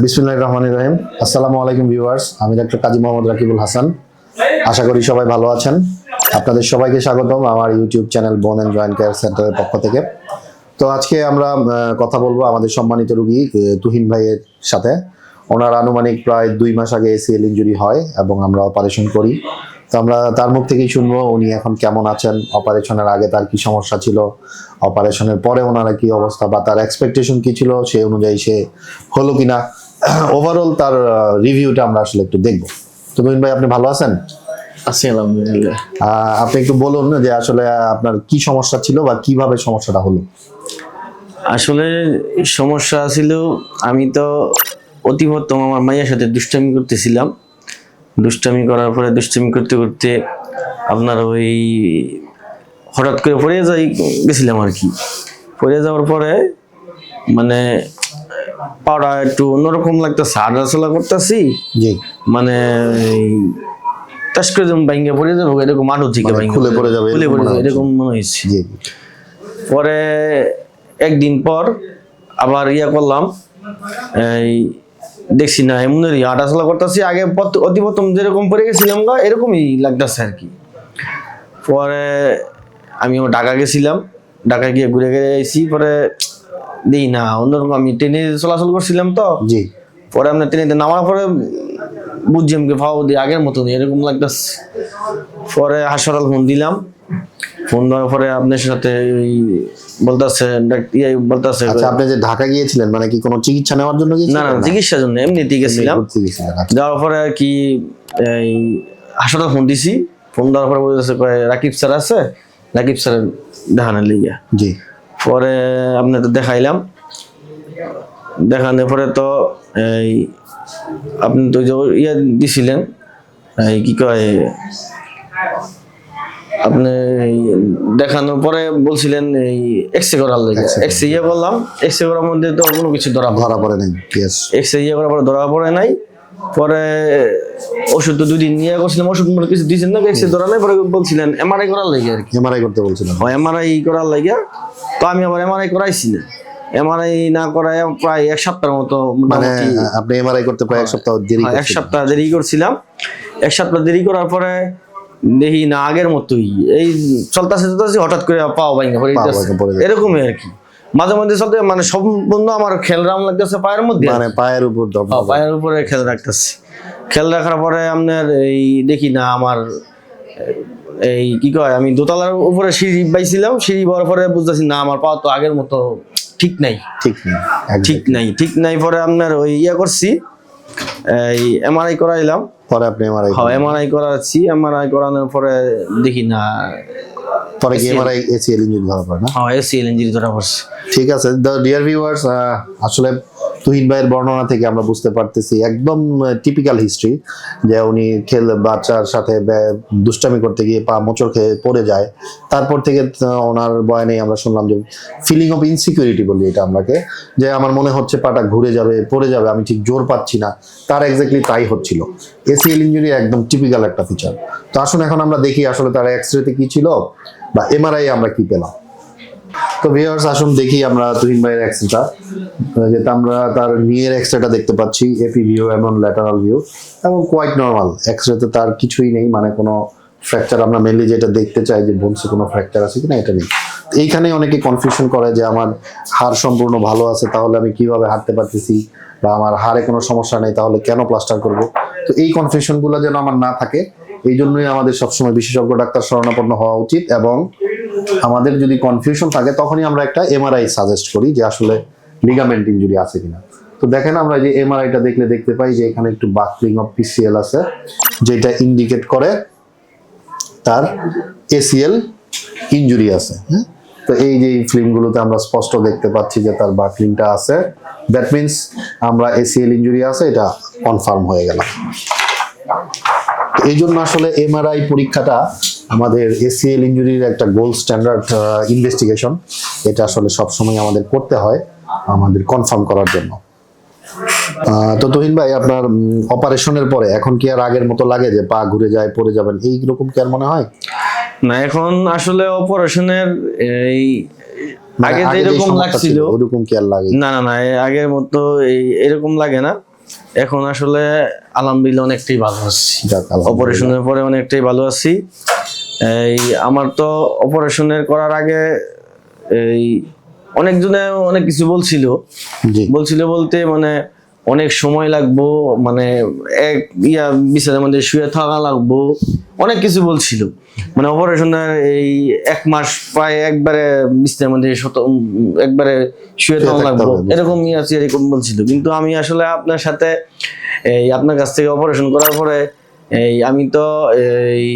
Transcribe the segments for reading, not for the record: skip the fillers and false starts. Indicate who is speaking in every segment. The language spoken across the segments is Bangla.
Speaker 1: বিসমিল্লাহির রহমানির রহিম। আসসালামু আলাইকুম ভিউয়ার্স, আমি ডক্টর কাজী মোহাম্মদ রাকিবুল হাসান। আশা করি সবাই ভালো আছেন। আপনাদের সবাইকে স্বাগতম আমার ইউটিউব চ্যানেল বোন অ্যান্ড জয়েন্ট কেয়ার সেন্টারের পক্ষ থেকে। তো আজকে আমরা কথা বলবো আমাদের সম্মানিত রোগী তুহিন ভাইয়ের সাথে। ওনার আনুমানিক প্রায় 2 মাস আগে এসিএল ইনজুরি হয় এবং আমরা অপারেশন করি। তো আমরা তার মুখ থেকেই শুনবো উনি এখন কেমন আছেন, অপারেশনের আগে তার কি সমস্যা ছিল, অপারেশনের পরে ওনার কি অবস্থা বা তার এক্সপেকটেশন কি ছিল, সেই অনুযায়ী সে হলো কিনা, ওভারঅল তার রিভিউটা আমরা আসলে একটু দেখবো। তো তুহিন ভাই, আপনি ভালো আছেন?
Speaker 2: আছি আলহামদুলিল্লাহ।
Speaker 1: আপনি একটু বলুন যে আসলে আপনার কি সমস্যা ছিল বা কিভাবে সমস্যাটা হলো।
Speaker 2: আসলে সমস্যা ছিল, আমি তো অতিভত্তম আমার মায়ের সাথে দুষ্টামি করতেছিলাম। দুষ্টামি করার পরে দুষ্টামি করতে করতে আপনার ওই হঠাৎ করে পড়ে গেছিলাম আর কি। পড়ে যাওয়ার পরে মানে পাড়া একটু অন্যরকম লাগতেছে, হাঁটাচলা করতেছি,
Speaker 1: জি,
Speaker 2: মানে টাস করে যেমন বাইঙ্গা পড়ে যাবো এরকম, মাঠু থেকে
Speaker 1: খুলে পড়ে যাবে
Speaker 2: এরকম মনে হয়েছে।
Speaker 1: জি।
Speaker 2: পরে একদিন পর আবার করলাম, এই দেখছি না এমন হাঁটাচলা করতেছি, আগে অতি প্রথম যেরকম পড়ে গেছিলাম এরকমই লাগতেছে আর কি। পরে আমি ঢাকা গেছিলাম, ঢাকা গিয়ে ঘুরে ঘুরে আইছি। পরে দিই না অন্যরকম, আমি ট্রেনে চলাচল করছিলাম তো।
Speaker 1: জি।
Speaker 2: পরে আমরা ট্রেনে নামার পরে বুঝছি আমাকে ভাও দিয়ে আগের মতন এরকম লাগতেছে। পরে হাসপাতাল ফোন দিলাম, ফোন দেওয়ার পরে আপনার সাথে বলতেছে বলতেছে।
Speaker 1: আচ্ছা, আপনি যে ঢাকা গিয়েছিলেন মানে কি কোনো চিকিৎসা নেওয়ার জন্য গিয়েছিলেন?
Speaker 2: না, চিকিৎসার জন্য এমনিতে গেছিলাম। যাওয়ার পরে আর কি এই হাসপাতাল ফোন দিছি, ফোন দেওয়ার পরে বলতেছে রাকিব স্যার আছে, রাকিব স্যার দেখানোর লিগা।
Speaker 1: জি। পরে
Speaker 2: আপনার তো দেখাইলাম, দেখানোর পরে তো এই আপনি তো দিছিলেন, এই কি কয়, আপনি দেখানোর পরে বলছিলেন এই এক্সরে করার লাগে। এক্সরে করলাম, এক্সরে করার মধ্যে তো কোনো কিছু ধরা পড়ে নাই। এক্সরে করার পরে ধরা পড়ে নাই। পরে ওষুধ তো 2 দিন করছিলাম, ওষুধ কিছু দিয়েছেন না, এক্সরে ধরা নাই। পরে বলছিলেন এমআরআই করার লাগে আর কি।
Speaker 1: এমআরআই করতে বলছিলেন?
Speaker 2: হয়, এমআরআই করার লাগে। তো আমি আবার এমআরআই করাইছি না, এমআরআই না করায় প্রায় 1 সপ্তাহের মতো।
Speaker 1: মানে আপনি এমআরআই করতে প্রায় 1 সপ্তাহ দেরি?
Speaker 2: 1 সপ্তাহ দেরি করছিলাম। 1 সপ্তাহ দেরি করার পরে দেখি না আগের মতোই এই চলতেছে, হঠাৎ করে পাও ভাঙা পড়ে যাচ্ছে এরকমই আর কি। মাঝে মধ্যে চলতে মানে সম্পূর্ণ আমার খেয়াল রাম লাগতেছে পায়ের মধ্যে, মানে পায়ের উপরে খেয়াল রাখতেছি। খেয়াল রাখার পরে আপনার এই দেখি না আমার এই কি কয়, আমি দোতলার উপরে সিঁড়ি পাইছিলাম, সিঁড়ি পাওয়ার পরে বুঝতেছি না আমার পা তো আগের মতো ঠিক নাই। ঠিক নাই। পরে আপনার ওই করছি, এই এমআরআই করাইলাম। পরে আপনি এমআরআই করাচ্ছি, এমআরআই করানোর পরে দেখি না,
Speaker 1: পরে কি এমআরআই এসিএল ইনজুরি ধরা পড়ে না?
Speaker 2: হ্যাঁ, এসিএল ইনজুরি ধরা পড়ছে।
Speaker 1: ঠিক আছে ডিয়ার ভিউয়ার্স, আসলে তুহিন ভাইয়ের বর্ণনা থেকে আমরা বুঝতে পারতেছি একদম টিপিক্যাল হিস্ট্রি, যে উনি বাচ্চার সাথে দুষ্টামি করতে গিয়ে পা মোচড় খেয়ে পড়ে যায়। তারপর থেকে ওনার বয়ানে আমরা শুনলাম যে ফিলিং অফ ইনসিকিউরিটি বলি এটা আমরাকে, যে আমার মনে হচ্ছে পাটা ঘুরে যাবে, পড়ে যাবে, আমি ঠিক জোর পাচ্ছি না। তার এক্স্যাক্টলি তাই হচ্ছিল। এসিএল ইনজুরি একদম টিপিক্যাল একটা ফিচার। তো আসুন এখন আমরা দেখি আসলে তার এক্সরেতে কি ছিল বা এমআরআই আমরা কি পেলাম। তো ভিউয়ার্স আসুন দেখি আমরা তুহিন ভাইয়ের এক্সরেটা, যেটা আমরা তার নিয়ের এক্সরেটা দেখতে পাচ্ছি, এপি ভিউ এবং ল্যাটারাল ভিউ, এবং কোয়াইট নরমাল। এক্সরেতে তার কিছুই নেই, মানে কোনো ফ্র্যাকচার আমরা মেনলি যেটা দেখতে চাই যে বোনসে কোনো ফ্র্যাকচার আছে কিনা, এটা নেই। এইখানে অনেকে কনফিউশন করে যে আমার হাড় সম্পূর্ণ ভালো আছে, তাহলে আমি কিভাবে হাঁটতে পারতেছি, বা আমার হাড়ে কোনো সমস্যা নেই, তাহলে কেন প্লাস্টার করব। তো এই কনফিউশনগুলো যেন আমার না থাকে, এই জন্যই আমাদের সবসময় বিশেষজ্ঞ ডাক্তার শরণাপন্ন হওয়া উচিত। এবং আমাদের যদি কনফিউশন থাকে তখনই আমরা একটা এমআরআই সাজেস্ট করি যে আসলে লিগামেন্ট ইনজুরি আছে কিনা। তো দেখেন আমরা যে এমআরআইটা দেখতে পাই যে এখানে একটু বাকলিং অফ পিসিএল আছে, যেটা ইন্ডিকেট করে তার এসিএল ইনজুরি আছে। হ্যাঁ, তো এই যে ফিল্মগুলোতে আমরা স্পষ্ট দেখতে পাচ্ছি যে তার বাকলিংটা আছে। দ্যাট মিনস আমরা এসিএল ইনজুরি আছে, এটা কনফার্ম হয়ে গেল। এই জন্য আসলে এমআরআই পরীক্ষাটা আমাদের এসিএল ইনজুরির একটা গোল্ড স্ট্যান্ডার্ড ইনভেস্টিগেশন। এটা আসলে সবসময় আমাদের করতে হয় আমাদের কনফার্ম করার জন্য। তো তুহিন ভাই, আপনার অপারেশনের পরে এখন কি আর আগের মতো লাগে যে পা ঘুরে যায়, পড়ে যাবেন, এইরকম কি আর মনে হয়?
Speaker 2: না, এখন আসলে অপারেশনের এই আগে
Speaker 1: আগে যে
Speaker 2: যেরকম
Speaker 1: সমস্যা
Speaker 2: লাগছিল
Speaker 1: ছিল, ওরকম কি আর লাগে?
Speaker 2: না না না, আগের মতো এরকম লাগে না। এখন আসলে আলহামদুলিল্লাহ অনেকটাই ভালো আছি,
Speaker 1: যাক, আলহামদুলিল্লাহ।
Speaker 2: অপারেশনের পরে অনেকটাই ভালো আছি। এই আমার তো অপারেশনের করার আগে এই অনেকজনে অনেক কিছু বলছিল,
Speaker 1: জি
Speaker 2: বলতে মানে অনেক সময় লাগবো, মানে এক বিছানার মধ্যে শুয়ে থাকা লাগবো, অনেক কিছু বলছিল। মানে অপারেশনের এই 1 মাস প্রায় একবারে বিছানার মধ্যে একবারে শুয়ে থাকা
Speaker 1: থাকতে
Speaker 2: লাগবো,
Speaker 1: হবে।
Speaker 2: এরকম বলছিল। কিন্তু আমি আসলে আপনার সাথে আপনার কাছ থেকে অপারেশন করার পরে আমি তো এই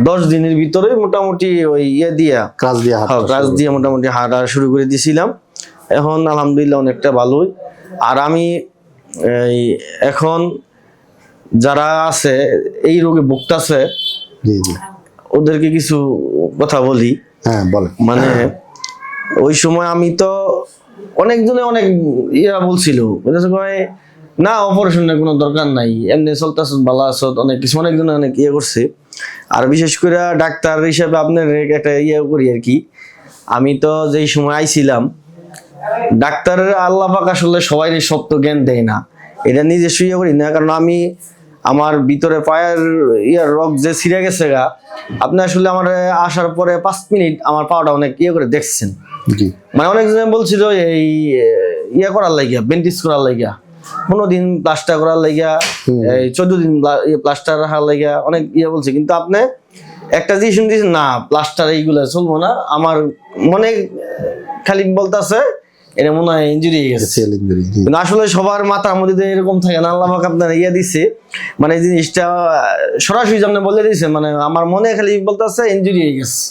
Speaker 2: 10 দিনের ভিতরে মোটামুটি ওই দিয়া
Speaker 1: কাজ দিয়ে হাঁটা
Speaker 2: ক্লাস
Speaker 1: শুরু
Speaker 2: দিয়ে মোটামুটি হাঁটা শুরু করে দিয়েছিলাম। এখন আলহামদুলিল্লাহ অনেকটা ভালোই। আর আমি এখন যারা আছে এই রোগে ভুগতাছে
Speaker 1: জি জি,
Speaker 2: ওদেরকে কিছু কথা বলি।
Speaker 1: হ্যাঁ বলেন।
Speaker 2: মানে ওই সময় আমি তো অনেকজনে অনেক বলছিল, বলেছে কয়, না অপারেশনের কোনো দরকার নাই, এমনি চলতেছ ভালো আছো, অনেক কিছু অনেকজনে অনেক করছে। আর বিশেষ করে ডাক্তার হিসাবে আপনার একটা করি আর কি। আমি তো যেই সময় আইছিলাম, ডাক্তারের আল্লাহ পাক আসলে সবাই সত্য জ্ঞান দেয় না, এটা নিজস্ব করি না। কারণ আমি আমার ভিতরে পায়ের রগ যে ছিঁড়ে গেছে গা, আপনি আসলে আমার আসার পরে 5 মিনিট আমার পাওয়াটা অনেক করে দেখছেন।
Speaker 1: জি
Speaker 2: মানে অনেকজন বলছিল এই করার লাগিয়া, বেন্টিস করার লাগিয়া, 15 দিন প্লাস্টার করার লাগিয়া, এই 14 দিন প্লাস্টার রাখার লাগিয়া অনেক বলছে। কিন্তু আপনি একটা জিনিস শুনতেছেন না, প্লাস্টার এইগুলো চলবো না। আমার মনে খালি বলতেছে এটা মনে হয় ইনজুরি হয়ে গেছে।
Speaker 1: ACL injury, জি।
Speaker 2: কিন্তু আসলে সবার মাথার মধ্যে এরকম থাকে না, আল্লাহ পাক আপনার দিছে, মানে এই জিনিসটা সরাসরি সামনে বলে দিছে। মানে আমার মনে খালি বলতেছে ইনজুরি হয়ে গেছে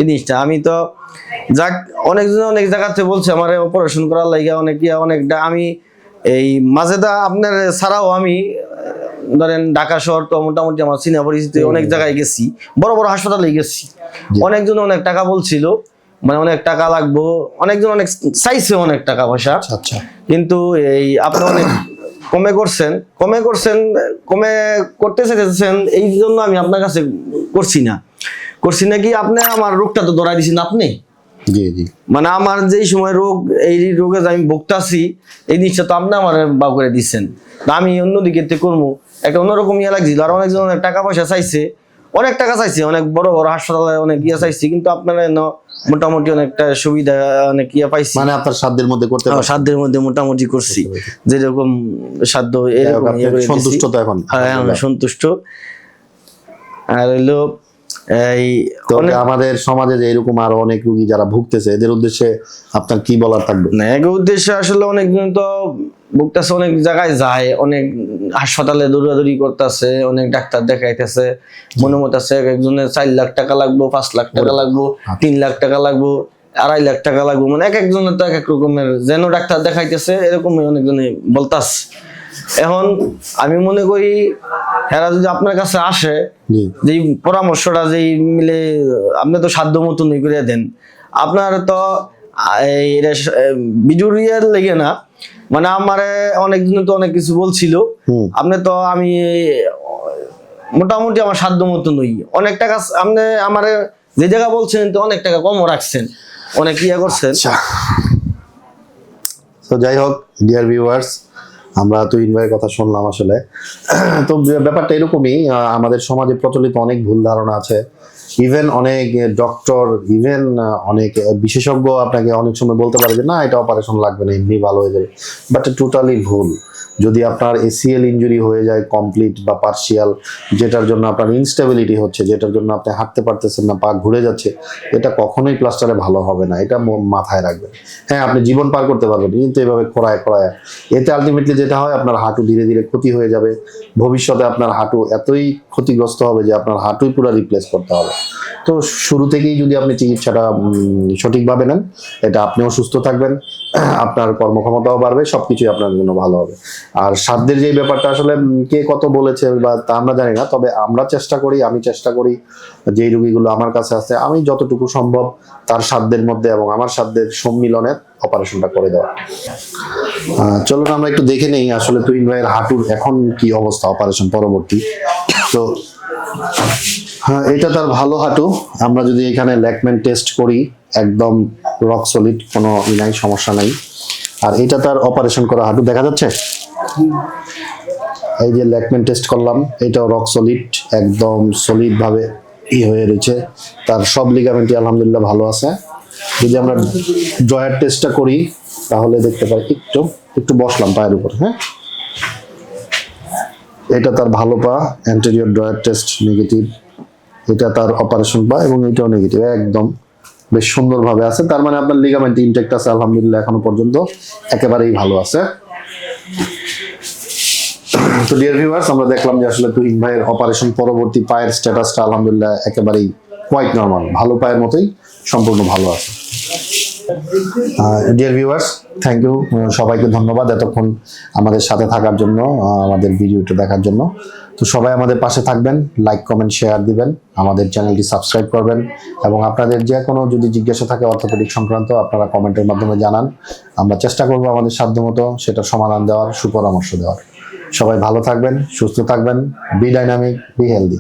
Speaker 2: এই জিনিসটা। আমি তো যাক, অনেকজন অনেক জায়গাতে বলছে আমার অপারেশন করার লাগিয়া অনেকটা। আমি এই মাঝেদা আপনার ছাড়াও আমি ধরেন ঢাকা শহর তো মোটামুটি আমার চিনা পরিচিতি অনেক জায়গায় গেছি, বড় বড় হাসপাতালে গেছি। অনেকজন অনেক টাকা বলছিল, মানে অনেক টাকা লাগবো, অনেকজন অনেক চাইছে অনেক টাকা পয়সা।
Speaker 1: আচ্ছা
Speaker 2: কিন্তু আপনি অনেক কমে করতে চাইতেছেন, এই জন্য আমি আপনার কাছে করছি না কি, আপনি আমার রোগটা তো ধরাই দিছেন আপনি।
Speaker 1: জি জি,
Speaker 2: মানে আমার যেই সময় রোগ, এই রোগে আমি ভুগতাছি, এই জিনিসটা তো আপনি আমার বা করে দিচ্ছেন। আমি অন্যদিকে করবো একটা অন্যরকম লাগছিল। আর অনেকজন অনেক টাকা পয়সা চাইছে, অনেক টাকা চাইছে, অনেক বড় বড় হাসপাতালে অনেক চাইছে। কিন্তু আপনারা মোটামুটি অনেকটা সুবিধা অনেক পাইছি।
Speaker 1: মানে আপনার সাধ্যের মধ্যে করতে পারছেন।
Speaker 2: সাধ্যের মধ্যে মোটামুটি করছি, যেরকম সাধ্য এরকম
Speaker 1: সন্তুষ্ট তো এখন?
Speaker 2: হ্যাঁ আমি সন্তুষ্ট। আর হইলো
Speaker 1: আমাদের সমাজে যে এরকম আরো অনেক রোগী যারা ভুগতেছে, এদের উদ্দেশ্যে আপনার কি বলার থাকবে?
Speaker 2: না, এক উদ্দেশ্যে আসলে অনেকজন তো ভুগতেছে, অনেক জায়গায় যায়, অনেক হাসপাতালে দৌড়াদৌড়ি করতেছে, অনেক ডাক্তার দেখাইতেছে, মনে মতো আছে একজনের 4 লাখ টাকা লাগবো, 5 লাখ টাকা লাগবো, 3 লাখ টাকা লাগবো, 2.5 লাখ টাকা লাগবো। মানে এক একজনের তো এক এক রকমের যেন ডাক্তার দেখাইতেছে, এরকমই অনেকজনে বলতাছে। এখন আমি মনে করি এরা যদি আপনার কাছে আসে, যে পরামর্শটা যেই মিলে আপনি তো সাধ্য মতো নিয়ে করে দেন, আপনার তো ভিডিওর লেগে না, মানে আমার অনেকজন তো অনেক কিছু বলছিল। আপনি তো আমি মোটামুটি আমার সাধ্য মতো নই, অনেক টাকা আপনি আমার যে জায়গা বলছেন তো অনেক টাকা কমও রাখছেন, অনেক করছেন।
Speaker 1: তো যাই হোক ডিয়ার ভিউয়ার্স, আমরা তুহিন ভাইয়ের কথা শুনলাম। আসলে তো ব্যাপারটা এরকমই, আমাদের সমাজে প্রচলিত অনেক ভুল ধারণা আছে। ইভেন অনেক ডক্টর, ইভেন অনেক বিশেষজ্ঞ আপনাকে অনেক সময় বলতে পারে যে না এটা অপারেশন লাগবে না, এমনি ভালো হয়ে যাবে। বাট টোটালি ভুল। যদি আপনার ACL ইনজুরি হয়ে যায় কমপ্লিট বা পার্শিয়াল, যেটার জন্য আপনার ইনস্টেবিলিটি হচ্ছে, যেটার জন্য আপনি হাঁটতে পারতেছেন না, পা ঘুরে যাচ্ছে, এটা কখনোই প্লাস্টারে ভালো হবে না, এটা মাথায় রাখবেন। হ্যাঁ, আপনি জীবন পার করতে পারবেন, কিন্তু এভাবে খোঁড়ায় এতে আলটিমেটলি যেটা হয়, আপনার হাঁটু ধীরে ধীরে ক্ষতি হয়ে যাবে। ভবিষ্যতে আপনার হাঁটু এতই ক্ষতিগ্রস্ত হবে যে আপনার হাঁটুই পুরো রিপ্লেস করতে হবে। তো শুরু থেকেই যদি আপনি চিকিৎসাটা সঠিকভাবে নেন, এটা আপনিও সুস্থ থাকবেন, আপনার কর্মক্ষমতাও বাড়বে, সবকিছুই আপনার জন্য ভালো হবে। আর সাধ্যের যে ব্যাপারটা আসলে কে কত বলেছে বা তা আমরা জানি না, তবে আমরা চেষ্টা করি, আমি চেষ্টা করি যেই রোগীগুলো আমার কাছে আছে আমি যতটুকু সম্ভব তার সাধ্যের মধ্যে এবং আমার সাধ্যের সম্মিলনে অপারেশনটা করে দেওয়া। চলুন আমরা একটু দেখে নেই আসলে তুহিন ভাইয়ের হাঁটুর এখন কি অবস্থা অপারেশন পরবর্তী। তো হ্যাঁ, এটা তার ভালো হাঁটু। আমরা যদি এখানে ল্যাকম্যান টেস্ট করি, একদম রক সলিড, কোনো নাই, সমস্যা নাই। আর এটা তার অপারেশন করা হাঁটু দেখা যাচ্ছে। এই যে ল্যাকমেন টেস্ট করলাম, এটাও রক সলিড, একদম সলিড ভাবে হয়ে রয়েছে। তার সব লিগামেন্টই আলহামদুলিল্লাহ ভালো আছে। যদি আমরা জয়ের টেস্টটা করি তাহলে দেখতে পাই, একটু একটু বসলাম পায়ের উপর, হ্যাঁ। এটা তার ভালো পা, অ্যান্টেরিয়র ড্রয়ার টেস্ট নেগেটিভ। এটা তার অপারেশন পা এবং এটাও নেগেটিভ, একদম বেশ সুন্দরভাবে আছে। তার মানে আপনার লিগামেন্ট ইনটেক্ট আছে আলহামদুলিল্লাহ, এখনো পর্যন্ত একেবারেই ভালো আছে। তো ডিয়ার ভিউয়ার্স, আমরা দেখলাম যে আসলে তুহিন ভাইয়ের অপারেশন পরবর্তী পায়ের স্ট্যাটাসটা আলহামদুলিল্লাহ একেবারেই কোয়াইট নরমাল, ভালো পায়ের মতোই সম্পূর্ণ ভালো আছে। ডিয়ার ভিউয়ার্স, থ্যাংক ইউ, সবাইকে ধন্যবাদ এতক্ষণ আমাদের সাথে থাকার জন্য, আমাদের ভিডিওটা দেখার জন্য। তো সবাই আমাদের পাশে থাকবেন, লাইক কমেন্ট শেয়ার দিবেন, আমাদের চ্যানেলটি সাবস্ক্রাইব করবেন, এবং আপনাদের যে কোনো যদি জিজ্ঞাসা থাকে অর্থোপেডিক সংক্রান্ত আপনারা কমেন্টের মাধ্যমে জানান। আমরা চেষ্টা করব আমাদের সাধ্যমতো সেটা সমাধান দেওয়ার, সুপরামর্শ দেওয়ার। সবাই ভালো থাকবেন, সুস্থ থাকবেন, বি ডাইনামিক, বি হেলদি।